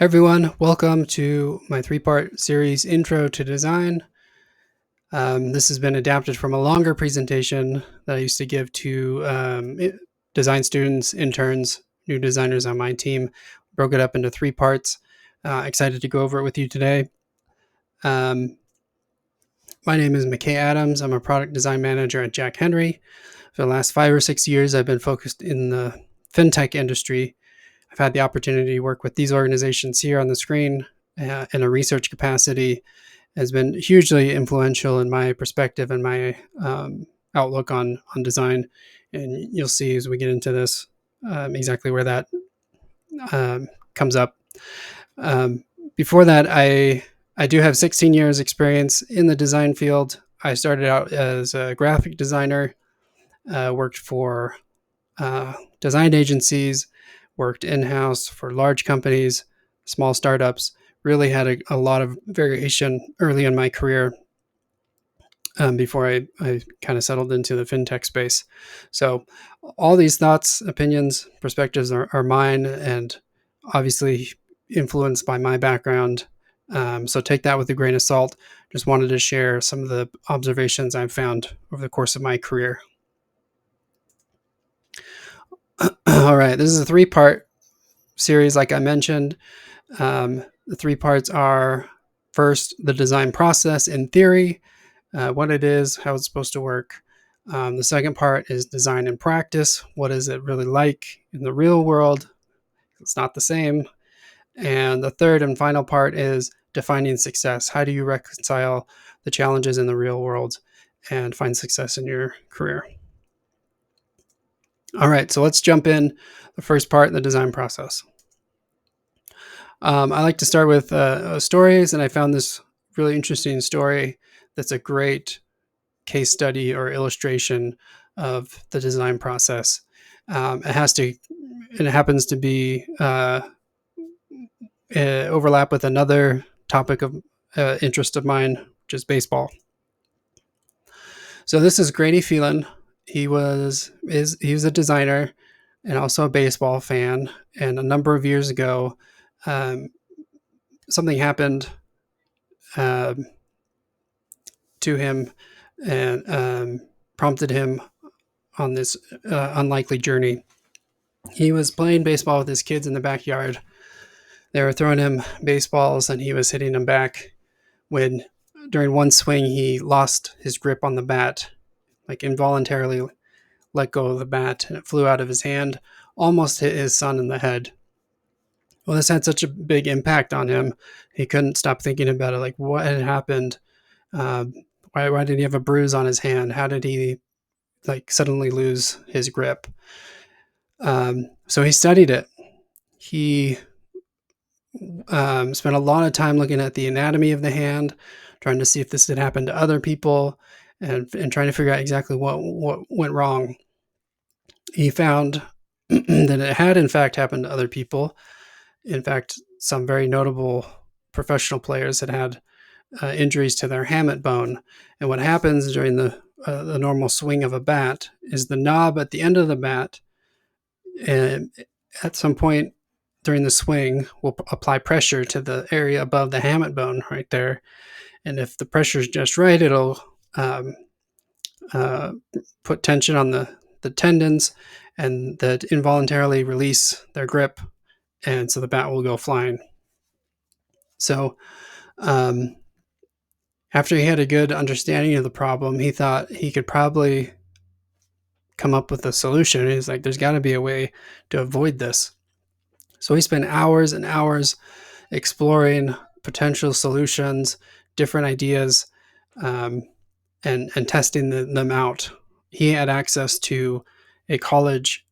Everyone, welcome to my three-part series, Intro to Design. This has been adapted from a longer presentation that I used to give to design students, interns, new designers on my team. Broke it up into three parts. Excited to go over it with you today. My name is McKay Adams. I'm a product design manager at Jack Henry. For the last 5 or 6 years, I've been focused in the fintech industry. I've had the opportunity to work with these organizations here on the screen in a research capacity. Has been hugely influential in my perspective and my outlook on design. And you'll see as we get into this exactly where that comes up. Before that, I do have 16 years experience in the design field. I started out as a graphic designer, worked for design agencies, worked in-house for large companies, small startups, really had a lot of variation early in my career before I kind of settled into the fintech space. So all these thoughts, opinions, perspectives are mine and obviously influenced by my background. So take that with a grain of salt. Just wanted to share some of the observations I've found over the course of my career. All right, this is a three-part series, like I mentioned. The three parts are first, the design process in theory, what it is, how it's supposed to work. The second part is design in practice. What is it really like in the real world? It's not the same. And the third and final part is defining success. How do you reconcile the challenges in the real world and find success in your career? All right, so let's jump in the first part, the design process. I like to start with stories, and I found this really interesting story that's a great case study or illustration of the design process. It happens to be overlap with another topic of interest of mine, which is baseball. So this is Grady Phelan. He was a designer and also a baseball fan. And a number of years ago, something happened to him and prompted him on this unlikely journey. He was playing baseball with his kids in the backyard. They were throwing him baseballs and he was hitting them back when during one swing he lost his grip on the bat, like involuntarily let go of the bat, and it flew out of his hand, almost hit his son in the head. Well, this had such a big impact on him. He couldn't stop thinking about it, like what had happened. Why did he have a bruise on his hand? How did he like suddenly lose his grip? So he studied it. He spent a lot of time looking at the anatomy of the hand, trying to see if this had happened to other people, and trying to figure out exactly what went wrong. He found that it had in fact happened to other people. In fact, some very notable professional players had injuries to their hamate bone. And what happens during the normal swing of a bat is the knob at the end of the bat, and at some point during the swing, will apply pressure to the area above the hamate bone right there. And if the pressure is just right, it'll put tension on the tendons and that involuntarily release their grip. And so the bat will go flying. So after he had a good understanding of the problem, he thought he could probably come up with a solution. He's like, there's got to be a way to avoid this. So he spent hours and hours exploring potential solutions, different ideas, and testing them out. He had access to a college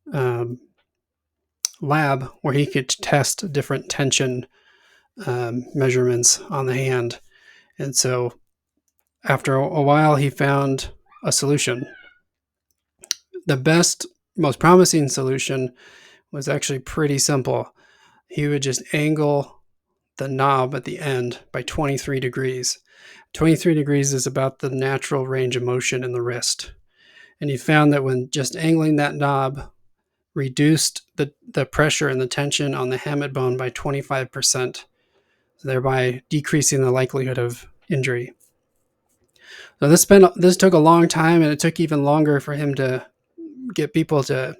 lab where he could test different tension measurements on the hand. And so after a while, he found a solution. The best, most promising solution was actually pretty simple. He would just angle the knob at the end by 23 degrees. 23 degrees is about the natural range of motion in the wrist. And he found that when just angling that knob reduced the pressure and the tension on the hamate bone by 25%, thereby decreasing the likelihood of injury. So this took a long time, and it took even longer for him to get people to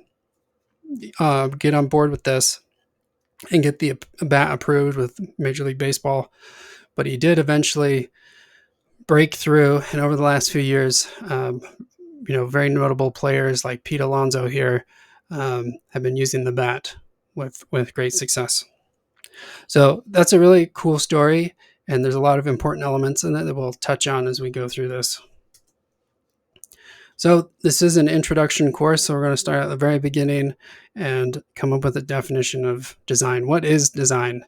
get on board with this and get the bat approved with Major League Baseball. But he did eventually break through, and over the last few years, very notable players like Pete Alonso here have been using the bat with great success. So that's a really cool story, and there's a lot of important elements in it that we'll touch on as we go through this. So this is an introduction course, so we're going to start at the very beginning and come up with a definition of design. What is design?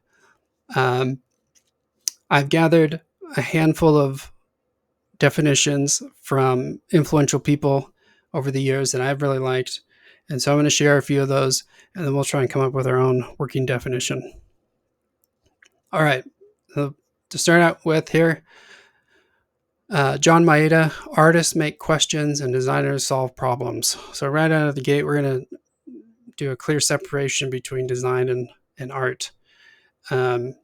I've gathered a handful of definitions from influential people over the years that I've really liked, and so I'm going to share a few of those, and then we'll try and come up with our own working definition. All right, so to start out with here, John Maeda, artists make questions and designers solve problems. So right out of the gate, we're going to do a clear separation between design and art. This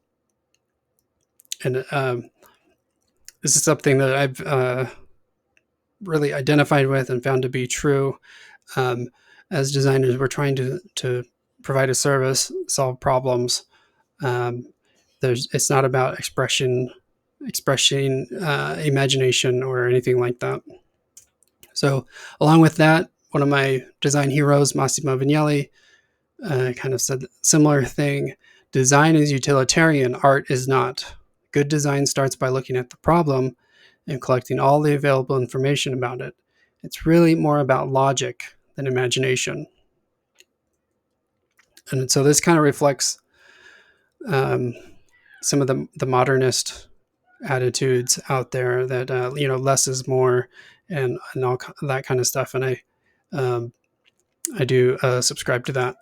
is something that I've really identified with and found to be true. As designers, we're trying to provide a service, solve problems. It's not about expressing imagination or anything like that. So along with that, one of my design heroes, Massimo Vignelli, kind of said a similar thing. Design is utilitarian, art is not. Good design starts by looking at the problem and collecting all the available information about it. It's really more about logic than imagination. And so this kind of reflects some of the modernist attitudes out there that less is more and all that kind of stuff, and I do subscribe to that.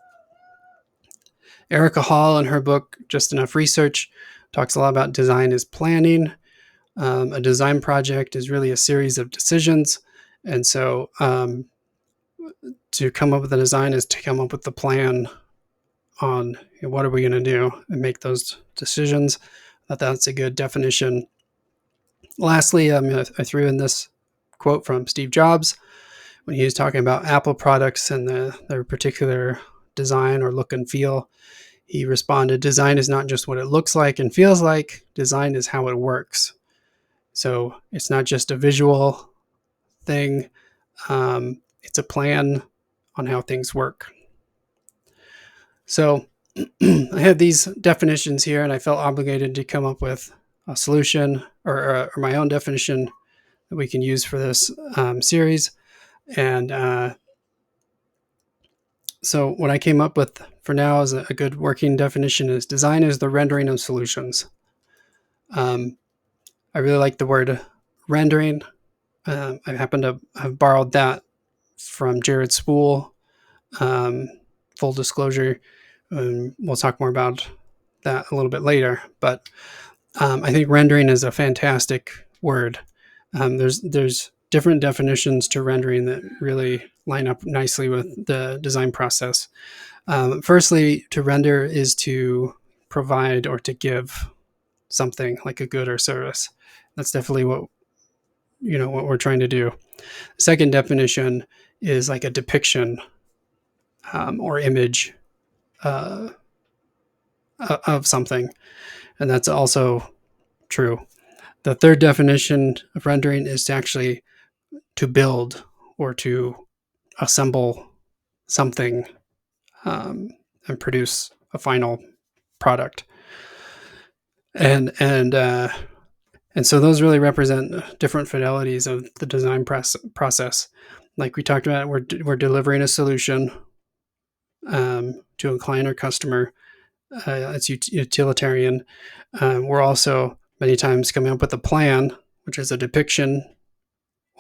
Erica Hall, in her book Just Enough Research, talks a lot about design as planning. A design project is really a series of decisions, and so to come up with a design is to come up with the plan on what are we going to do and make those decisions. That's a good definition. Lastly, I threw in this quote from Steve Jobs when he was talking about Apple products and their particular design or look and feel. He responded, "Design is not just what it looks like and feels like. Design is how it works." So it's not just a visual thing. It's a plan on how things work. So I have these definitions here, and I felt obligated to come up with a solution or my own definition that we can use for this series. And so what I came up with for now is a good working definition is design is the rendering of solutions. I really like the word rendering. I happen to have borrowed that from Jared Spool. Full disclosure, we'll talk more about that a little bit later. But I think rendering is a fantastic word. There's different definitions to rendering that really line up nicely with the design process. Firstly, to render is to provide or to give something like a good or service. That's definitely what we're trying to do. Second definition is like a depiction or image of something, and that's also true. The third definition of rendering is to build or to assemble something and produce a final product. And so those really represent different fidelities of the design process. Like we talked about, we're delivering a solution to a client or customer. It's utilitarian. We're also many times coming up with a plan, which is a depiction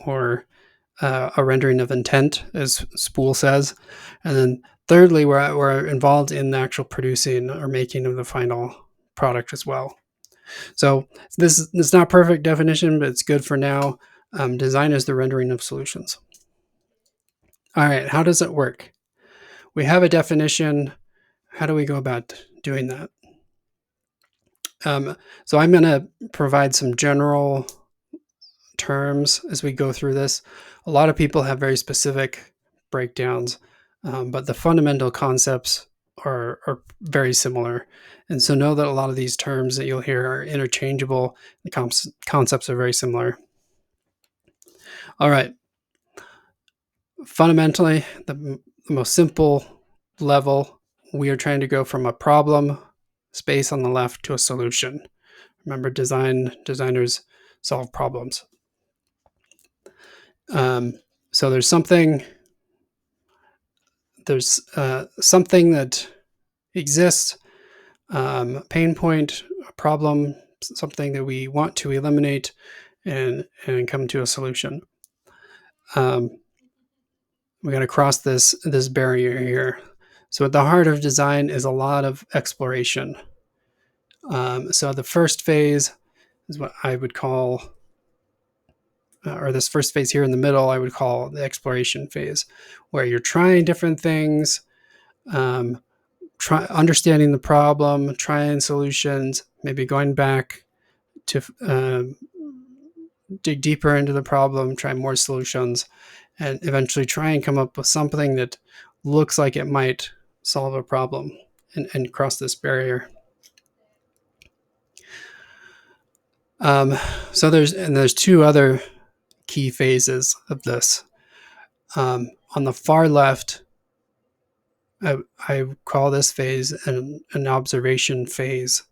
or a rendering of intent, as Spool says. And then thirdly, we're involved in the actual producing or making of the final product as well. So this is not perfect definition, but it's good for now. Design is the rendering of solutions. All right, how does it work? we have a definition. How do we go about doing that? So I'm going to provide some general terms as we go through this. A lot of people have very specific breakdowns, but the fundamental concepts are very similar. And so know that a lot of these terms that you'll hear are interchangeable. The concepts are very similar. All right. Fundamentally, the most simple level, we are trying to go from a problem space on the left to a solution. Remember, designers solve problems. So there's something that exists, pain point, a problem, something that we want to eliminate, and come to a solution. We got to cross this barrier here. So at the heart of design is a lot of exploration. So the first phase is what I would call, or this first phase here in the middle, I would call the exploration phase, where you're trying different things, understanding the problem, trying solutions, maybe going back to dig deeper into the problem, try more solutions, and eventually try and come up with something that looks like it might solve a problem and cross this barrier. So there's two other key phases of this. On the far left, I call this phase an observation phase.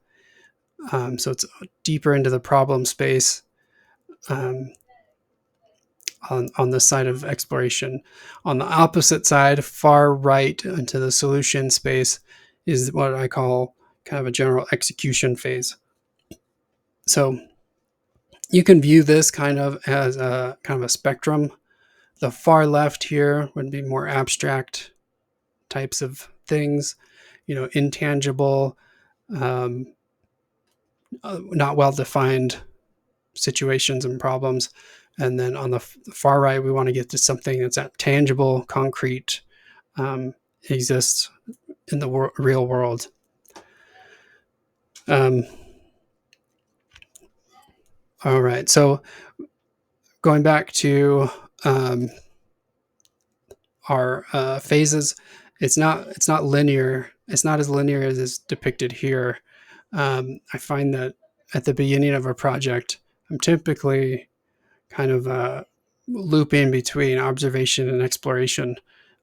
So it's deeper into the problem space on the side of exploration. On the opposite side, far right into the solution space, is what I call kind of a general execution phase. So you can view this kind of as a kind of a spectrum. The far left here would be more abstract types of things, intangible, not well-defined situations and problems. And then on the far right, we want to get to something that's tangible, concrete, exists in the real world. All right, so going back to our phases, it's not linear. It's not as linear as is depicted here. I find that at the beginning of a project, I'm typically kind of looping between observation and exploration,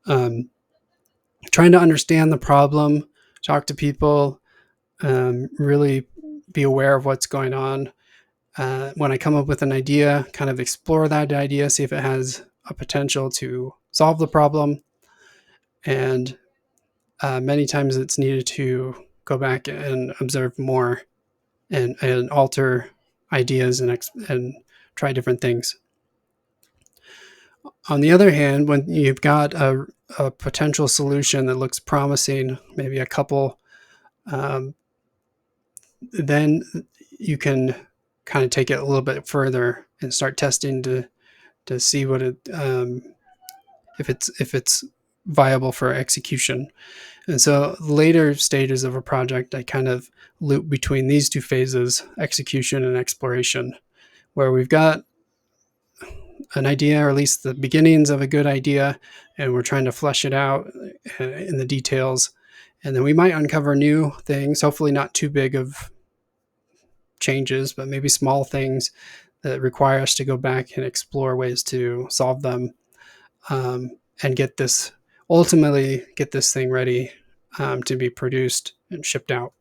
trying to understand the problem, talk to people, really be aware of what's going on. When I come up with an idea, kind of explore that idea, see if it has a potential to solve the problem. And many times it's needed to go back and observe more and alter ideas and try different things. On the other hand, when you've got a potential solution that looks promising, maybe a couple, then you can kind of take it a little bit further and start testing to see what it if it's viable for execution. And so later stages of a project, I kind of loop between these two phases, execution and exploration, where we've got an idea, or at least the beginnings of a good idea, and we're trying to flesh it out in the details. And then we might uncover new things, hopefully not too big of changes, but maybe small things that require us to go back and explore ways to solve them, and ultimately get this thing ready to be produced and shipped out.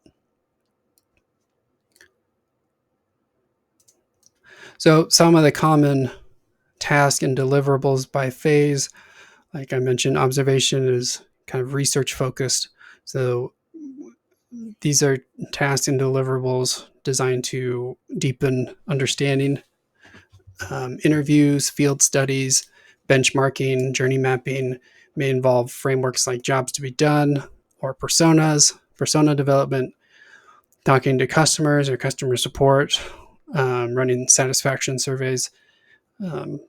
So some of the common tasks and deliverables by phase, like I mentioned, observation is kind of research focused. So these are tasks and deliverables designed to deepen understanding. Interviews, field studies, benchmarking, journey mapping may involve frameworks like jobs to be done or persona development, talking to customers or customer support, running satisfaction surveys,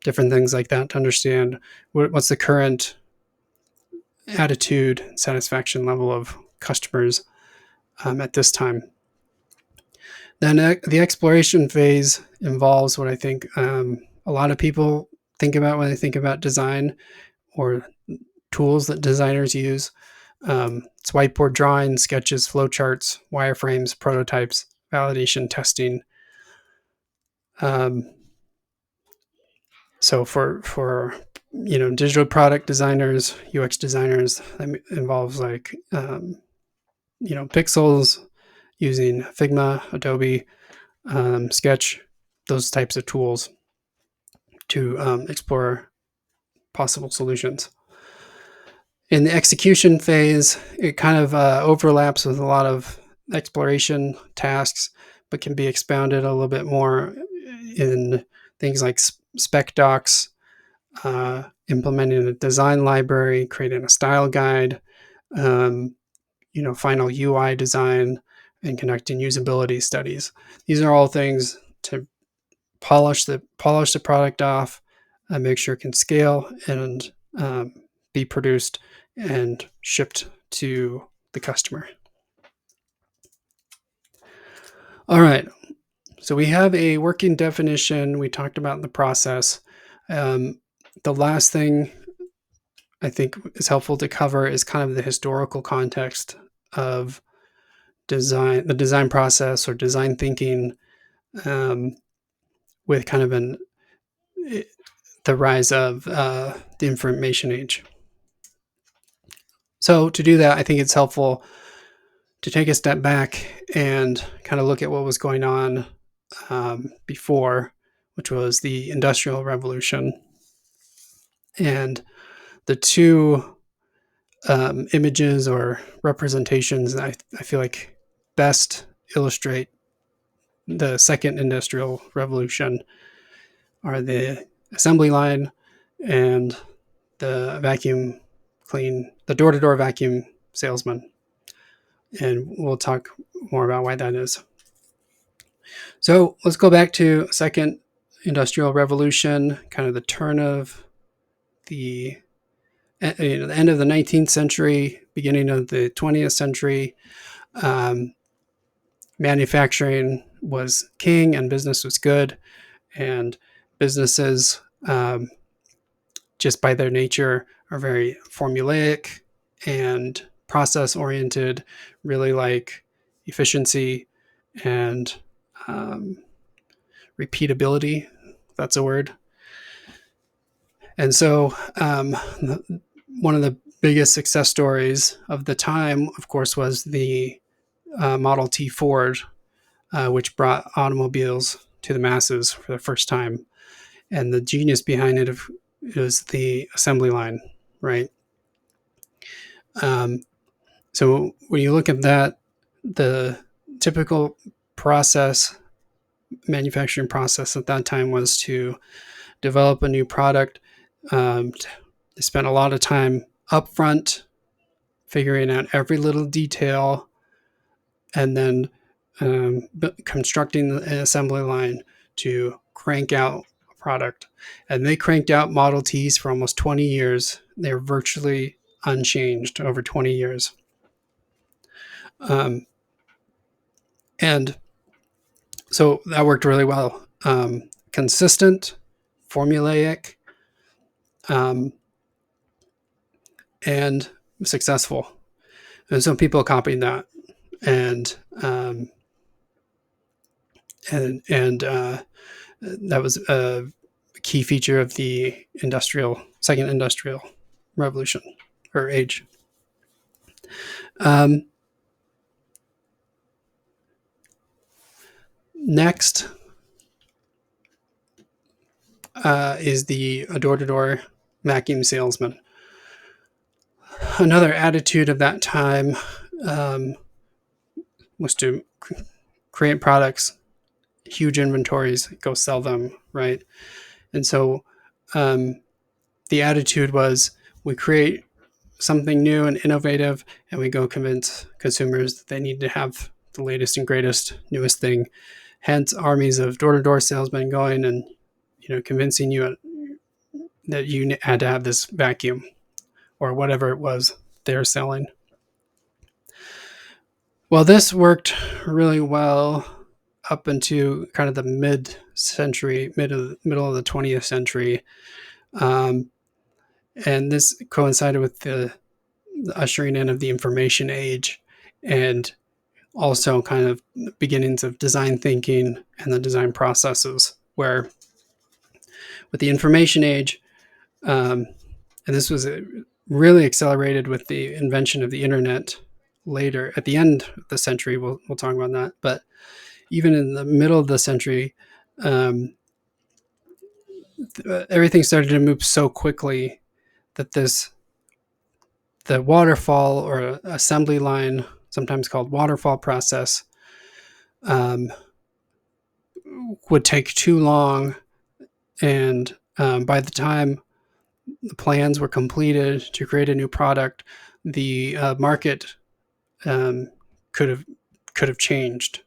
different things like that to understand what's the current attitude, satisfaction level of customers at this time. Then the exploration phase involves what I think a lot of people think about when they think about design or tools that designers use. It's whiteboard drawings, sketches, flowcharts, wireframes, prototypes, validation, testing. So for digital product designers, UX designers, that involves like pixels, using Figma, Adobe, Sketch, those types of tools to explore possible solutions. In the execution phase, it kind of overlaps with a lot of exploration tasks, but can be expounded a little bit more in things like spec docs, implementing a design library, creating a style guide, final UI design, and conducting usability studies. These are all things to polish the product off and make sure it can scale and be produced and shipped to the customer. All right, so we have a working definition. We talked about the process. The last thing I think is helpful to cover is kind of the historical context of design, the design process or design thinking, with kind of the rise of the information age. So to do that, I think it's helpful to take a step back and kind of look at what was going on before, which was the Industrial Revolution. And the two images or representations that I feel like best illustrate the second industrial revolution are the assembly line and the the door-to-door vacuum salesman. And we'll talk more about why that is. So let's go back to second industrial revolution, kind of the turn of the end of the 19th century, beginning of the 20th century. Manufacturing was king and business was good, and businesses, just by their nature, are very formulaic and process oriented, really like efficiency and repeatability. That's a word. And so one of the biggest success stories of the time, of course, was the Model T Ford, which brought automobiles to the masses for the first time. And the genius behind it is the assembly line, right? So when you look at that, the typical manufacturing process at that time was to develop a new product. They spent a lot of time upfront figuring out every little detail and then constructing an assembly line to crank out a product. And they cranked out Model Ts for almost 20 years. They're virtually unchanged over 20 years. And so that worked really well. Consistent, formulaic, and successful. And some people copied that, and that was a key feature of the second industrial revolution or age. Next is the door-to-door vacuum salesman. Another attitude of that time was to create products, huge inventories, go sell them, right? And so the attitude was, we create something new and innovative, and we go convince consumers that they need to have the latest and greatest, newest thing. Hence, armies of door-to-door salesmen going and convincing you that you had to have this vacuum, or whatever it was they're selling. Well, this worked really well up into kind of the mid-century, middle of the 20th century. And this coincided with the ushering in of the information age, and also kind of beginnings of design thinking and the design processes, where with the information age, and this was really accelerated with the invention of the internet later at the end of the century. We'll talk about that. But even in the middle of the century, everything started to move so quickly that the waterfall or assembly line, sometimes called waterfall process, would take too long. And by the time the plans were completed to create a new product, the market could have changed,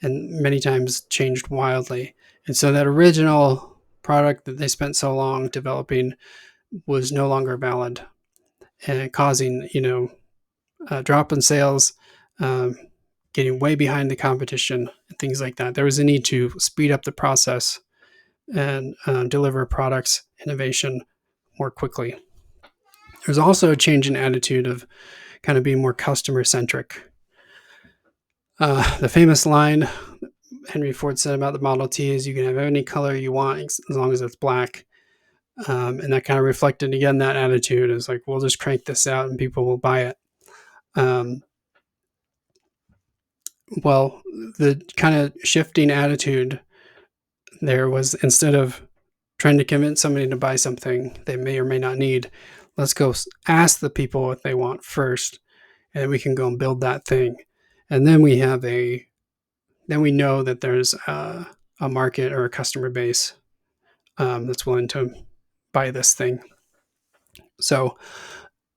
and many times changed wildly. And so that original product that they spent so long developing was no longer valid, and causing a drop in sales, getting way behind the competition, and things like that. There was a need to speed up the process and deliver products innovation more quickly. There's also a change in attitude of kind of being more customer centric. The famous line Henry Ford said about the Model T is, "You can have any color you want as long as it's black." And that kind of reflected again that attitude is like, we'll just crank this out and people will buy it. Well, the kind of shifting attitude there was, instead of trying to convince somebody to buy something they may or may not need, let's go ask the people what they want first, and we can go and build that thing. And then we know that there's a market or a customer base that's willing to buy this thing. So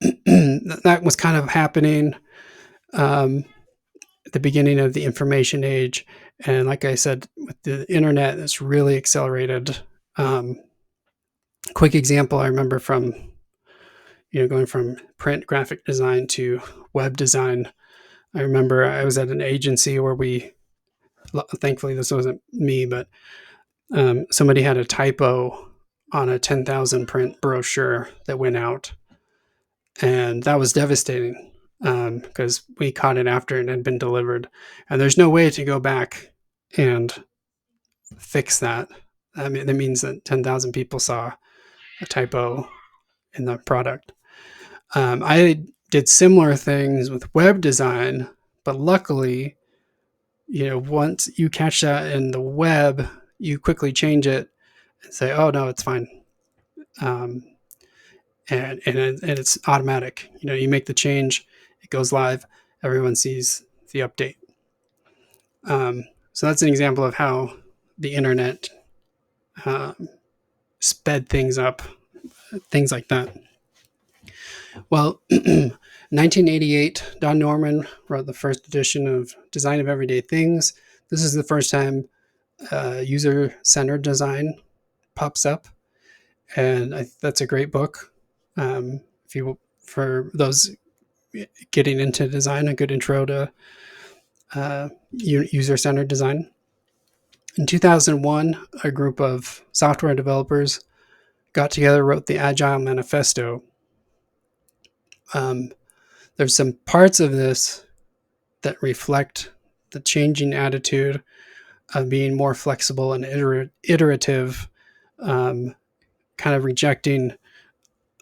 that was kind of happening at the beginning of the information age. And like I said, with the internet, it's really accelerated. Quick example I remember from, going from print graphic design to web design. I remember I was at an agency where thankfully this wasn't me, but somebody had a typo on a 10,000 print brochure that went out. And that was devastating because we caught it after it had been delivered. And there's no way to go back and fix that. I mean, that means that 10,000 people saw a typo in the product. I did similar things with web design, but luckily, once you catch that in the web, you quickly change it and say, "Oh no, it's fine," and it's automatic. You make the change, it goes live, everyone sees the update. So that's an example of how the internet sped things up, things like that. Well, 1988, Don Norman wrote the first edition of Design of Everyday Things. This is the first time user-centered design pops up, and that's a great book. For those getting into design, a good intro to user-centered design. In 2001, a group of software developers got together, wrote the Agile Manifesto. There's some parts of this that reflect the changing attitude of being more flexible and iterative, kind of rejecting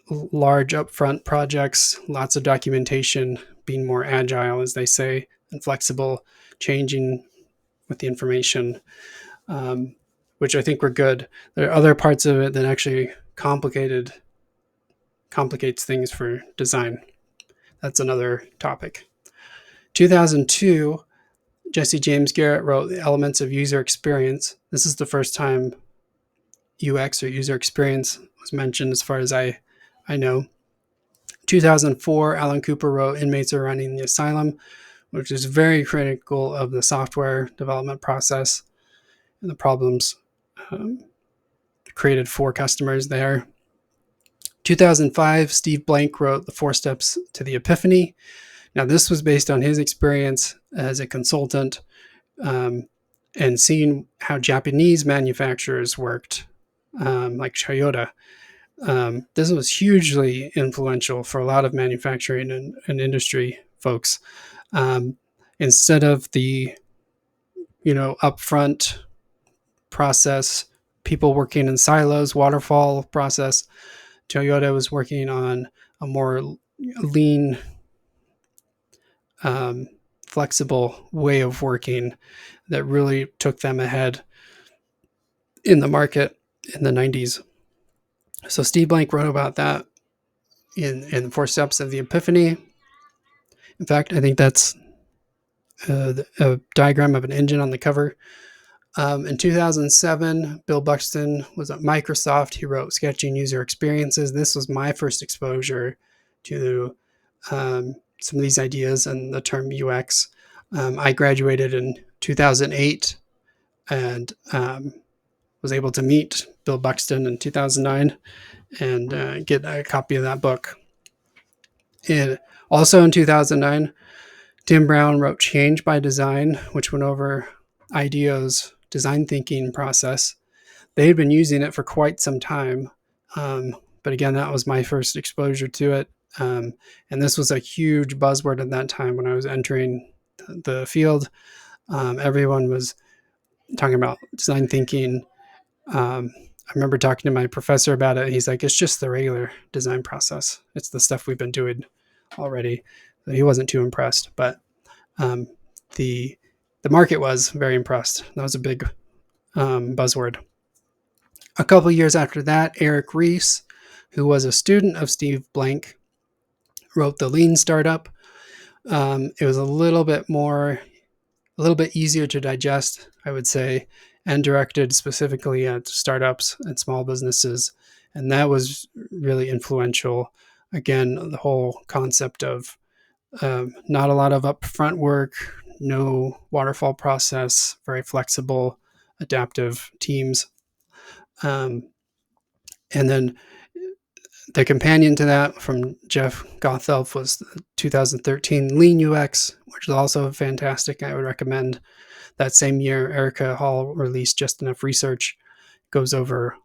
large upfront projects, lots of documentation, being more agile, as they say, and flexible, changing with the information, which I think were good. There are other parts of it that actually complicates things for design. That's another topic. 2002, Jesse James Garrett wrote The Elements of User Experience. This is the first time UX or user experience was mentioned, as far as I know. 2004, Alan Cooper wrote Inmates Are Running the Asylum, which is very critical of the software development process and the problems created for customers there. 2005, Steve Blank wrote The Four Steps to the Epiphany. Now, this was based on his experience as a consultant and seeing how Japanese manufacturers worked, like Toyota. This was hugely influential for a lot of manufacturing and industry folks. Instead of the, upfront process, people working in silos, waterfall process, Toyota was working on a more lean, flexible way of working that really took them ahead in the market in the 90s. So Steve Blank wrote about that in Four Steps of the Epiphany. In fact, I think that's a diagram of an engine on the cover. In 2007, Bill Buxton was at Microsoft. He wrote Sketching User Experiences. This was my first exposure to some of these ideas and the term UX. I graduated in 2008 and was able to meet Bill Buxton in 2009 and get a copy of that book. And also in 2009, Tim Brown wrote Change by Design, which went over IDEO's design thinking process. They had been using it for quite some time. But again, that was my first exposure to it. And this was a huge buzzword at that time when I was entering the field. Everyone was talking about design thinking. I remember talking to my professor about it. He's like, it's just the regular design process. It's the stuff we've been doing already. So he wasn't too impressed, but the market was very impressed. That was a big buzzword. A couple years after that, Eric Ries, who was a student of Steve Blank, wrote The Lean Startup. It was a little bit easier to digest, I would say, and directed specifically at startups and small businesses. And that was really influential. Again, the whole concept of not a lot of upfront work, no waterfall process, very flexible, adaptive teams. And then the companion to that from Jeff Gothelf was the 2013 Lean UX, which is also fantastic. I would recommend. That same year, Erica Hall released Just Enough Research, goes over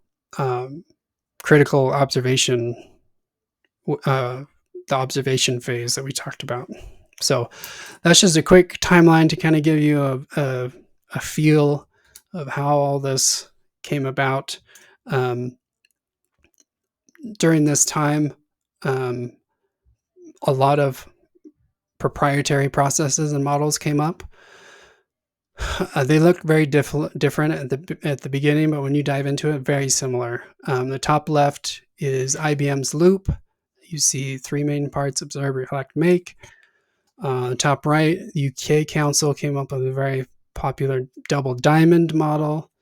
critical observation, the observation phase that we talked about. So that's just a quick timeline to kind of give you a feel of how all this came about. During this time, a lot of proprietary processes and models came up. They look very different at the beginning, but when you dive into it, very similar. The top left is IBM's Loop. You see three main parts: observe, reflect, make. Top right, UK Council came up with a very popular double diamond model.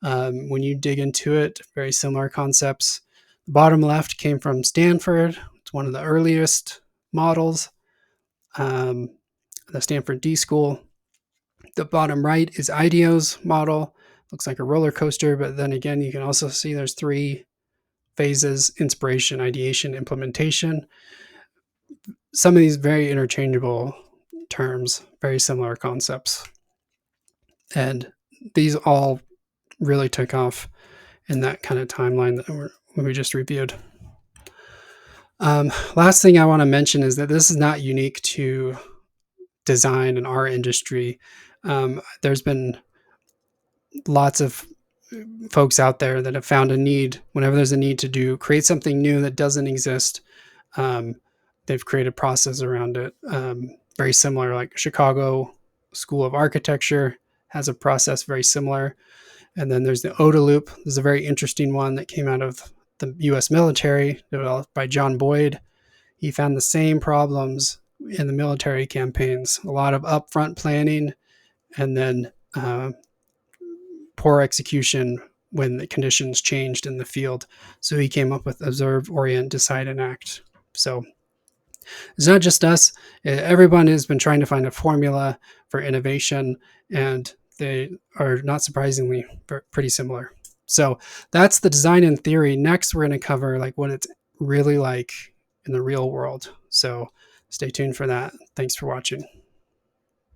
When you dig into it, very similar concepts. The bottom left came from Stanford. It's one of the earliest models, the Stanford D School. The bottom right is IDEO's model. Looks like a roller coaster, but then again, you can also see there's three phases: inspiration, ideation, implementation. Some of these very interchangeable terms, very similar concepts. And these all really took off in that kind of timeline that we just reviewed. Last thing I want to mention is that this is not unique to design in our industry. There's been lots of folks out there that have found a need. Whenever there's a need to create something new that doesn't exist, they've created process around it. Very similar, like Chicago School of Architecture has a process very similar. And then there's the OODA loop. There's a very interesting one that came out of the U.S. military, developed by John Boyd. He found the same problems in the military campaigns: a lot of upfront planning and then poor execution when the conditions changed in the field. So he came up with observe, orient, decide, and act. So it's not just us. Everyone has been trying to find a formula for innovation, and they are not surprisingly pretty similar. So that's the design in theory. Next, we're going to cover like what it's really like in the real world. So stay tuned for that. Thanks for watching.